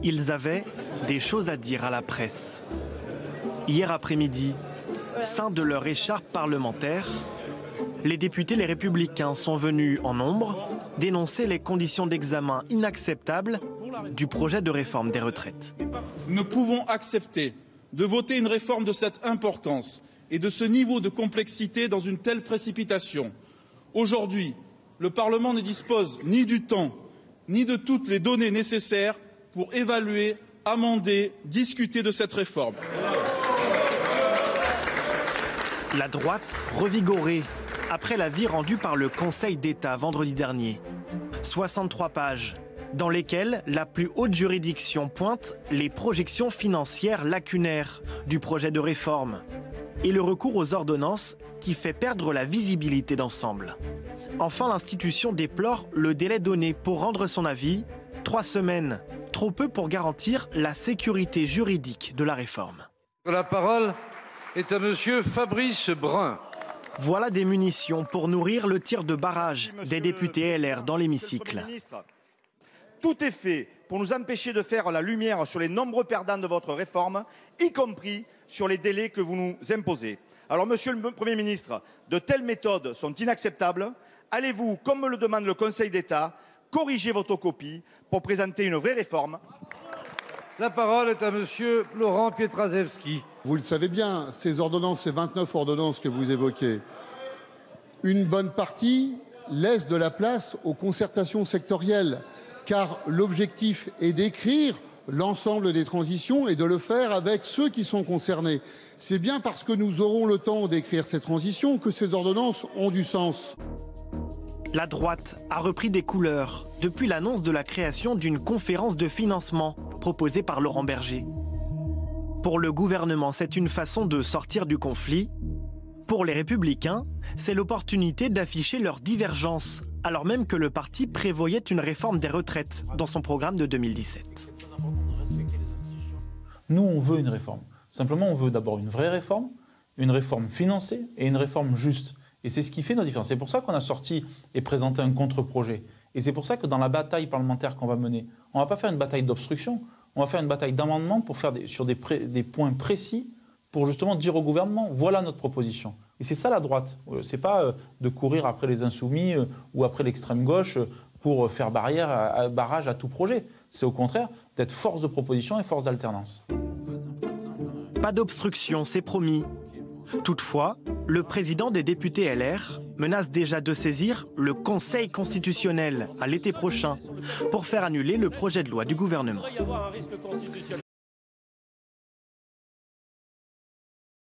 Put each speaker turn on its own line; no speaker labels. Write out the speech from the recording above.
Ils avaient des choses à dire à la presse. Hier après-midi, ceints de leur écharpe parlementaire, les députés Les Républicains sont venus en nombre dénoncer les conditions d'examen inacceptables du projet de réforme des retraites.
Nous ne pouvons accepter de voter une réforme de cette importance et de ce niveau de complexité dans une telle précipitation. Aujourd'hui, le Parlement ne dispose ni du temps, ni de toutes les données nécessaires pour évaluer, amender, discuter de cette réforme.
La droite revigorée après l'avis rendu par le Conseil d'État vendredi dernier. 63 pages dans lesquelles la plus haute juridiction pointe les projections financières lacunaires du projet de réforme et le recours aux ordonnances qui fait perdre la visibilité d'ensemble. Enfin, l'institution déplore le délai donné pour rendre son avis, 3 semaines, trop peu pour garantir la sécurité juridique de la réforme.
La parole est à monsieur Fabrice Brun.
Voilà des munitions pour nourrir le tir de barrage des députés LR dans l'hémicycle.
Tout est fait pour nous empêcher de faire la lumière sur les nombreux perdants de votre réforme, y compris sur les délais que vous nous imposez. Alors, monsieur le Premier ministre, de telles méthodes sont inacceptables. Allez-vous, comme le demande le Conseil d'État, corriger votre copie pour présenter une vraie réforme?
La parole est à monsieur Laurent Pietraszewski.
Vous le savez bien, ces ordonnances, ces 29 ordonnances que vous évoquez, une bonne partie laisse de la place aux concertations sectorielles, car l'objectif est d'écrire l'ensemble des transitions et de le faire avec ceux qui sont concernés. C'est bien parce que nous aurons le temps d'écrire ces transitions que ces ordonnances ont du sens.
La droite a repris des couleurs depuis l'annonce de la création d'une conférence de financement proposée par Laurent Berger. Pour le gouvernement, c'est une façon de sortir du conflit. Pour les Républicains, c'est l'opportunité d'afficher leurs divergences, alors même que le parti prévoyait une réforme des retraites dans son programme de 2017.
Nous, on veut une réforme. Simplement, on veut d'abord une vraie réforme, une réforme financée et une réforme juste. Et c'est ce qui fait nos différences. C'est pour ça qu'on a sorti et présenté un contre-projet. Et c'est pour ça que dans la bataille parlementaire qu'on va mener, on ne va pas faire une bataille d'obstruction, on va faire une bataille d'amendement pour faire sur des points précis pour justement dire au gouvernement, voilà notre proposition. Et c'est ça la droite. C'est pas de courir après les insoumis ou après l'extrême gauche pour faire barrage à tout projet. C'est au contraire d'être force de proposition et force d'alternance.
Pas d'obstruction, c'est promis. Toutefois, le président des députés LR menace déjà de saisir le Conseil constitutionnel à l'été prochain pour faire annuler le projet de loi du gouvernement.